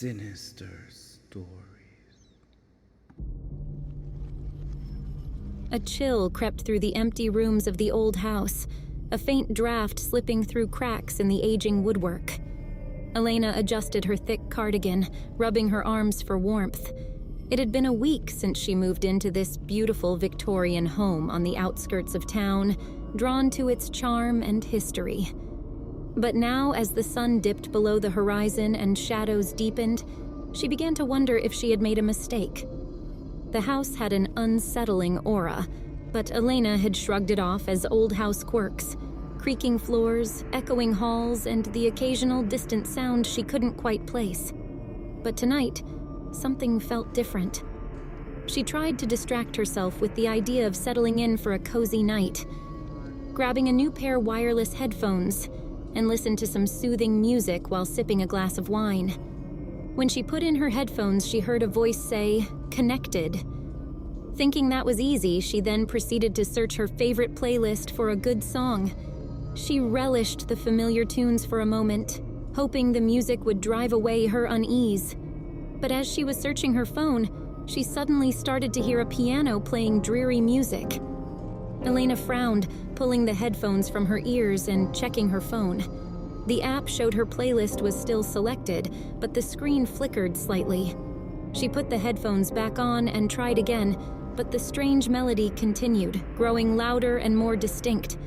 Sinister stories. A chill crept through the empty rooms of the old house, a faint draft slipping through cracks in the aging woodwork. Elena adjusted her thick cardigan, rubbing her arms for warmth. It had been a week since she moved into this beautiful Victorian home on the outskirts of town, drawn to its charm and history. But now, as the sun dipped below the horizon and shadows deepened, she began to wonder if she had made a mistake. The house had an unsettling aura, but Elena had shrugged it off as old house quirks: creaking floors, echoing halls, and the occasional distant sound she couldn't quite place. But tonight, something felt different. She tried to distract herself with the idea of settling in for a cozy night, grabbing a new pair of wireless headphones, and listened to some soothing music while sipping a glass of wine. When she put in her headphones, she heard a voice say, "Connected." Thinking that was easy, she then proceeded to search her favorite playlist for a good song. She relished the familiar tunes for a moment, hoping the music would drive away her unease. But as she was searching her phone, she suddenly started to hear a piano playing dreary music. Elena frowned, pulling the headphones from her ears and checking her phone. The app showed her playlist was still selected, but the screen flickered slightly. She put the headphones back on and tried again, but the strange melody continued, growing louder and more distinct.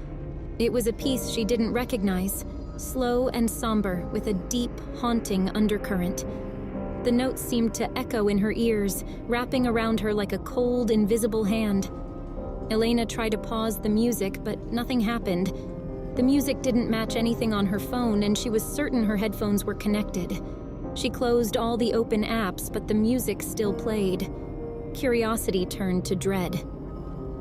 It was a piece she didn't recognize, slow and somber with a deep, haunting undercurrent. The notes seemed to echo in her ears, wrapping around her like a cold, invisible hand. Elena tried to pause the music, but nothing happened. The music didn't match anything on her phone, and she was certain her headphones were connected. She closed all the open apps, but the music still played. Curiosity turned to dread.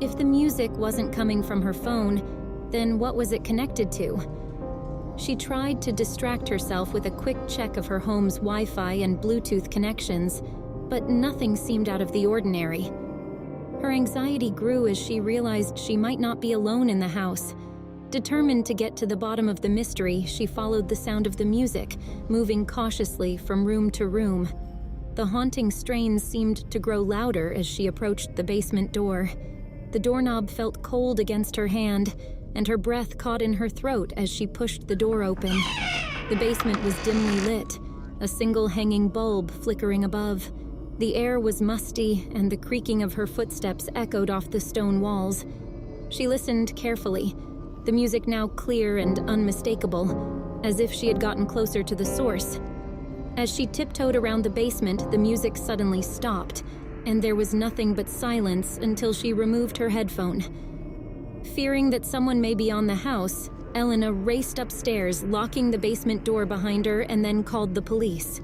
If the music wasn't coming from her phone, then what was it connected to? She tried to distract herself with a quick check of her home's Wi-Fi and Bluetooth connections, but nothing seemed out of the ordinary. Her anxiety grew as she realized she might not be alone in the house. Determined to get to the bottom of the mystery, she followed the sound of the music, moving cautiously from room to room. The haunting strains seemed to grow louder as she approached the basement door. The doorknob felt cold against her hand, and her breath caught in her throat as she pushed the door open. The basement was dimly lit, a single hanging bulb flickering above. The air was musty, and the creaking of her footsteps echoed off the stone walls. She listened carefully, the music now clear and unmistakable, as if she had gotten closer to the source. As she tiptoed around the basement, the music suddenly stopped, and there was nothing but silence until she removed her headphone. Fearing that someone may be on the house, Elena raced upstairs, locking the basement door behind her, and then called the police.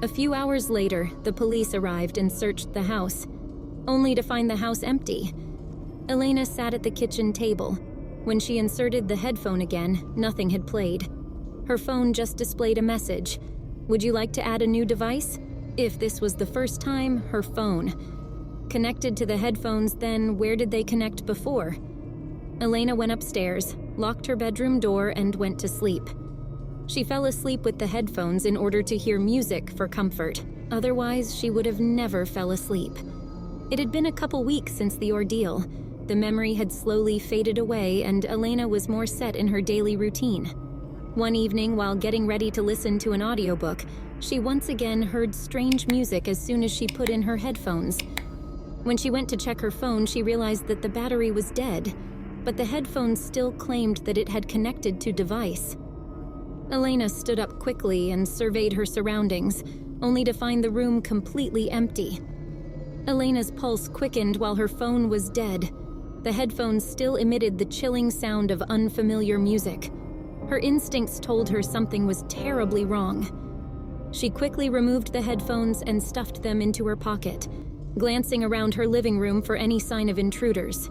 A few hours later, the police arrived and searched the house, only to find the house empty. Elena sat at the kitchen table. When she inserted the headphone again, nothing had played. Her phone just displayed a message. Would you like to add a new device? If this was the first time, her phone. Connected to the headphones, then where did they connect before? Elena went upstairs, locked her bedroom door, and went to sleep. She fell asleep with the headphones in order to hear music for comfort. Otherwise, she would have never fell asleep. It had been a couple weeks since the ordeal. The memory had slowly faded away, and Elena was more set in her daily routine. One evening, while getting ready to listen to an audiobook, she once again heard strange music as soon as she put in her headphones. When she went to check her phone, she realized that the battery was dead, but the headphones still claimed that it had connected to device. Elena stood up quickly and surveyed her surroundings, only to find the room completely empty. Elena's pulse quickened while her phone was dead. The headphones still emitted the chilling sound of unfamiliar music. Her instincts told her something was terribly wrong. She quickly removed the headphones and stuffed them into her pocket, glancing around her living room for any sign of intruders.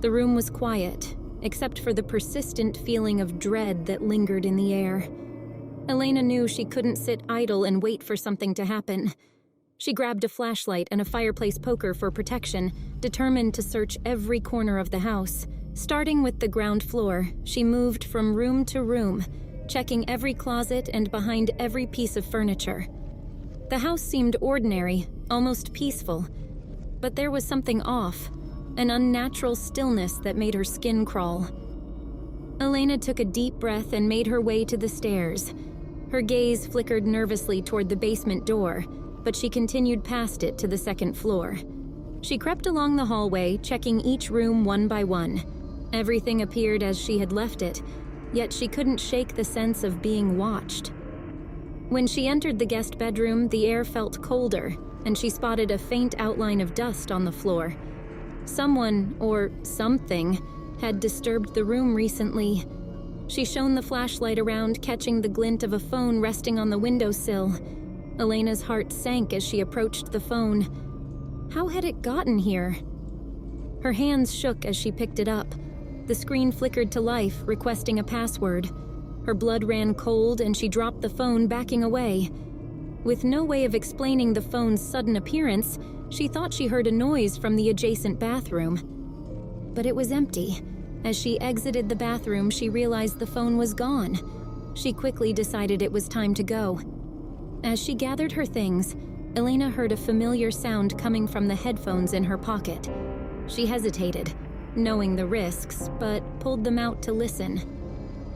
The room was quiet, except for the persistent feeling of dread that lingered in the air. Elena knew she couldn't sit idle and wait for something to happen. She grabbed a flashlight and a fireplace poker for protection, determined to search every corner of the house. Starting with the ground floor, she moved from room to room, checking every closet and behind every piece of furniture. The house seemed ordinary, almost peaceful, but there was something off, an unnatural stillness that made her skin crawl. Elena took a deep breath and made her way to the stairs. Her gaze flickered nervously toward the basement door, but she continued past it to the second floor. She crept along the hallway, checking each room one by one. Everything appeared as she had left it, yet she couldn't shake the sense of being watched. When she entered the guest bedroom, the air felt colder, and she spotted a faint outline of dust on the floor. Someone, or something, had disturbed the room recently. She shone the flashlight around, catching the glint of a phone resting on the windowsill. Elena's heart sank as she approached the phone. How had it gotten here? Her hands shook as she picked it up. The screen flickered to life, requesting a password. Her blood ran cold and she dropped the phone, backing away. With no way of explaining the phone's sudden appearance, she thought she heard a noise from the adjacent bathroom. But it was empty. As she exited the bathroom, she realized the phone was gone. She quickly decided it was time to go. As she gathered her things, Elena heard a familiar sound coming from the headphones in her pocket. She hesitated, knowing the risks, but pulled them out to listen.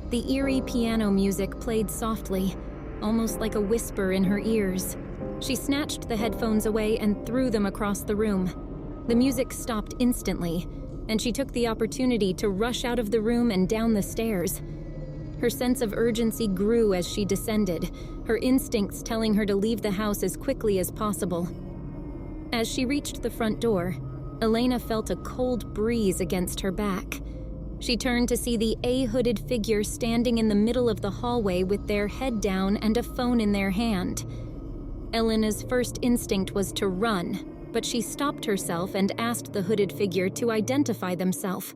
The eerie piano music played softly, almost like a whisper in her ears. She snatched the headphones away and threw them across the room. The music stopped instantly, and she took the opportunity to rush out of the room and down the stairs. Her sense of urgency grew as she descended, her instincts telling her to leave the house as quickly as possible. As she reached the front door, Elena felt a cold breeze against her back. She turned to see the hooded figure standing in the middle of the hallway with their head down and a phone in their hand. Elena's first instinct was to run, but she stopped herself and asked the hooded figure to identify themselves.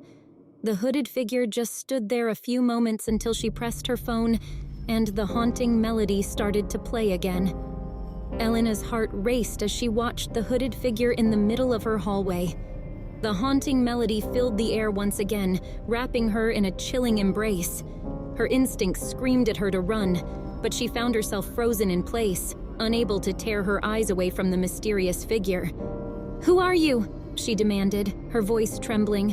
The hooded figure just stood there a few moments until she pressed her phone, and the haunting melody started to play again. Elena's heart raced as she watched the hooded figure in the middle of her hallway. The haunting melody filled the air once again, wrapping her in a chilling embrace. Her instincts screamed at her to run, but she found herself frozen in place, unable to tear her eyes away from the mysterious figure. "Who are you?" she demanded, her voice trembling.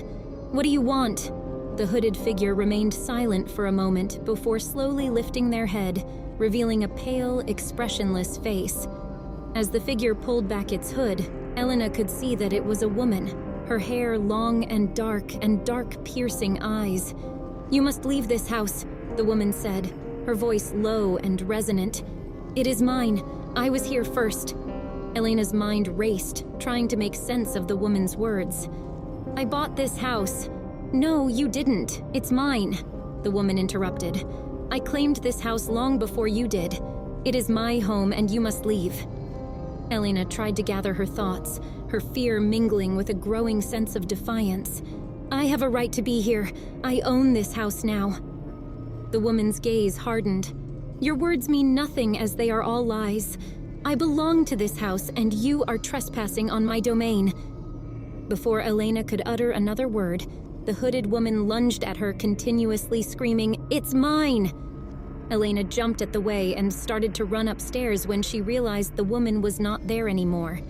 "What do you want?" The hooded figure remained silent for a moment before slowly lifting their head, revealing a pale, expressionless face. As the figure pulled back its hood, Elena could see that it was a woman, her hair long and dark piercing eyes. "You must leave this house," the woman said, her voice low and resonant. "It is mine. I was here first." Elena's mind raced, trying to make sense of the woman's words. "I bought this house." "No, you didn't. It's mine," the woman interrupted. "I claimed this house long before you did. It is my home and you must leave." Elena tried to gather her thoughts, her fear mingling with a growing sense of defiance. "I have a right to be here. I own this house now." The woman's gaze hardened. "Your words mean nothing as they are all lies. I belong to this house and you are trespassing on my domain." Before Elena could utter another word, the hooded woman lunged at her, continuously screaming, "It's mine!" Elena jumped at the way and started to run upstairs when she realized the woman was not there anymore.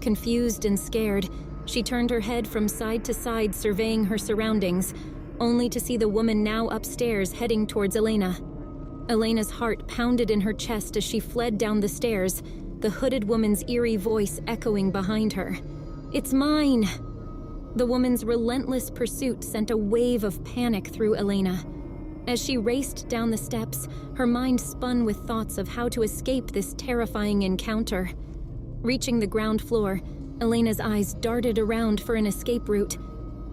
Confused and scared, she turned her head from side to side, surveying her surroundings, only to see the woman now upstairs heading towards Elena. Elena's heart pounded in her chest as she fled down the stairs, the hooded woman's eerie voice echoing behind her. "It's mine!" The woman's relentless pursuit sent a wave of panic through Elena. As she raced down the steps, her mind spun with thoughts of how to escape this terrifying encounter. Reaching the ground floor, Elena's eyes darted around for an escape route.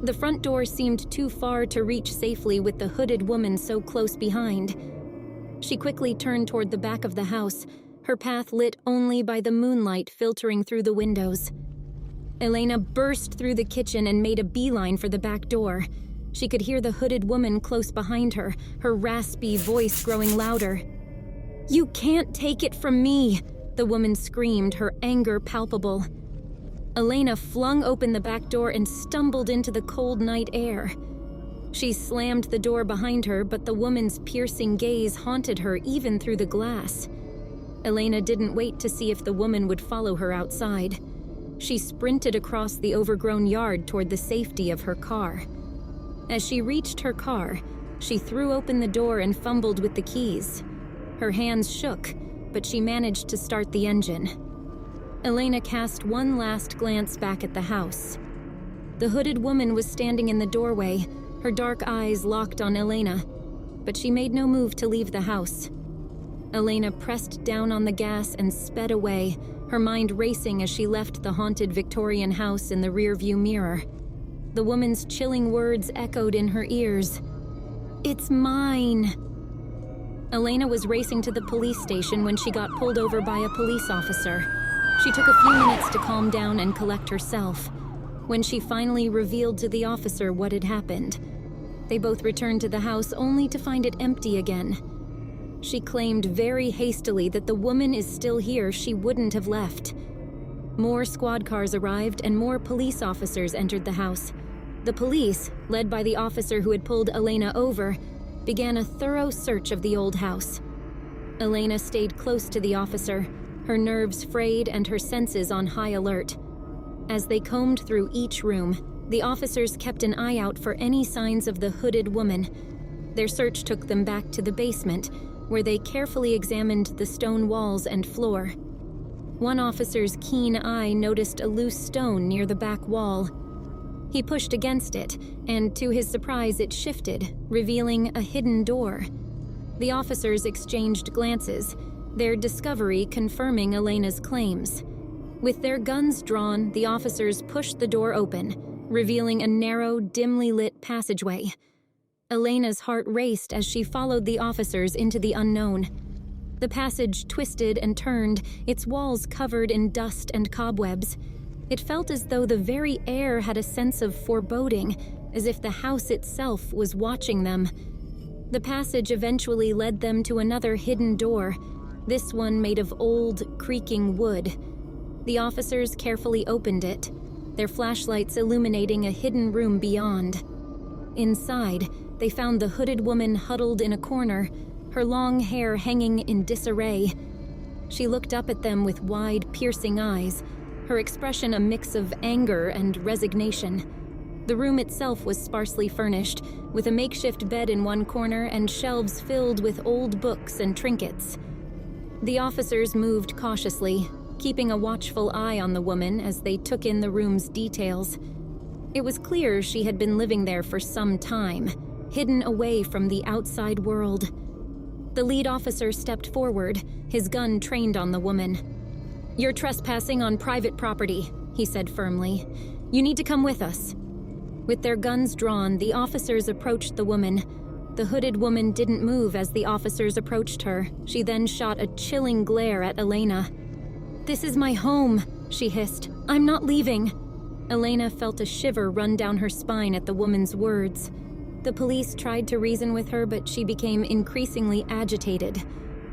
The front door seemed too far to reach safely with the hooded woman so close behind. She quickly turned toward the back of the house, her path lit only by the moonlight filtering through the windows. Elena burst through the kitchen and made a beeline for the back door. She could hear the hooded woman close behind her, her raspy voice growing louder. "You can't take it from me!" the woman screamed, her anger palpable. Elena flung open the back door and stumbled into the cold night air. She slammed the door behind her, but the woman's piercing gaze haunted her even through the glass. Elena didn't wait to see if the woman would follow her outside. She sprinted across the overgrown yard toward the safety of her car. As she reached her car, she threw open the door and fumbled with the keys. Her hands shook, but she managed to start the engine. Elena cast one last glance back at the house. The hooded woman was standing in the doorway, her dark eyes locked on Elena, but she made no move to leave the house. Elena pressed down on the gas and sped away, her mind racing as she left the haunted Victorian house in the rearview mirror. The woman's chilling words echoed in her ears. "It's mine." Elena was racing to the police station when she got pulled over by a police officer. She took a few minutes to calm down and collect herself. When she finally revealed to the officer what had happened, they both returned to the house only to find it empty again. She claimed very hastily that the woman is still here, she wouldn't have left. More squad cars arrived and more police officers entered the house. The police, led by the officer who had pulled Elena over, began a thorough search of the old house. Elena stayed close to the officer, her nerves frayed and her senses on high alert. As they combed through each room, the officers kept an eye out for any signs of the hooded woman. Their search took them back to the basement, where they carefully examined the stone walls and floor. One officer's keen eye noticed a loose stone near the back wall. He pushed against it, and to his surprise it shifted, revealing a hidden door. The officers exchanged glances, their discovery confirming Elena's claims. With their guns drawn, the officers pushed the door open, revealing a narrow, dimly lit passageway. Elena's heart raced as she followed the officers into the unknown. The passage twisted and turned, its walls covered in dust and cobwebs. It felt as though the very air had a sense of foreboding, as if the house itself was watching them. The passage eventually led them to another hidden door, this one made of old, creaking wood. The officers carefully opened it, their flashlights illuminating a hidden room beyond. Inside, they found the hooded woman huddled in a corner, her long hair hanging in disarray. She looked up at them with wide, piercing eyes, her expression a mix of anger and resignation. The room itself was sparsely furnished, with a makeshift bed in one corner and shelves filled with old books and trinkets. The officers moved cautiously, keeping a watchful eye on the woman as they took in the room's details. It was clear she had been living there for some time, hidden away from the outside world. The lead officer stepped forward, his gun trained on the woman. "You're trespassing on private property," he said firmly. "You need to come with us." With their guns drawn, the officers approached the woman. The hooded woman didn't move as the officers approached her. She then shot a chilling glare at Elena. "This is my home," she hissed. "I'm not leaving." Elena felt a shiver run down her spine at the woman's words. The police tried to reason with her, but she became increasingly agitated.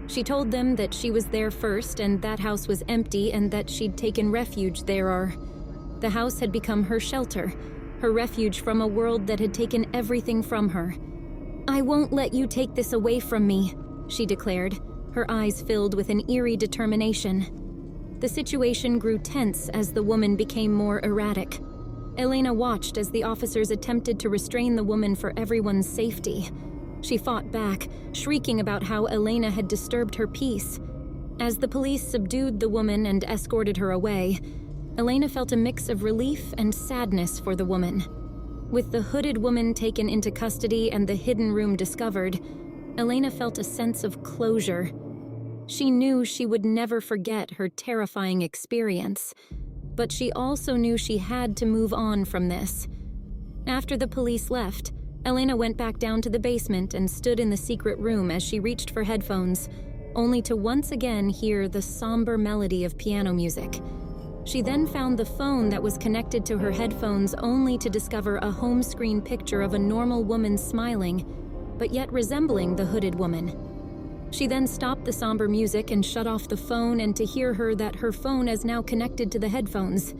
She told them that she was there first and that house was empty and that she'd taken refuge there. The house had become her shelter, her refuge from a world that had taken everything from her. "I won't let you take this away from me," she declared, her eyes filled with an eerie determination. The situation grew tense as the woman became more erratic. Elena watched as the officers attempted to restrain the woman for everyone's safety. She fought back, shrieking about how Elena had disturbed her peace. As the police subdued the woman and escorted her away, Elena felt a mix of relief and sadness for the woman. With the hooded woman taken into custody and the hidden room discovered, Elena felt a sense of closure. She knew she would never forget her terrifying experience, but she also knew she had to move on from this. After the police left, Elena went back down to the basement and stood in the secret room as she reached for headphones, only to once again hear the somber melody of piano music. She then found the phone that was connected to her headphones only to discover a home screen picture of a normal woman smiling, but yet resembling the hooded woman. She then stopped the somber music and shut off the phone, and to hear her that her phone is now connected to the headphones.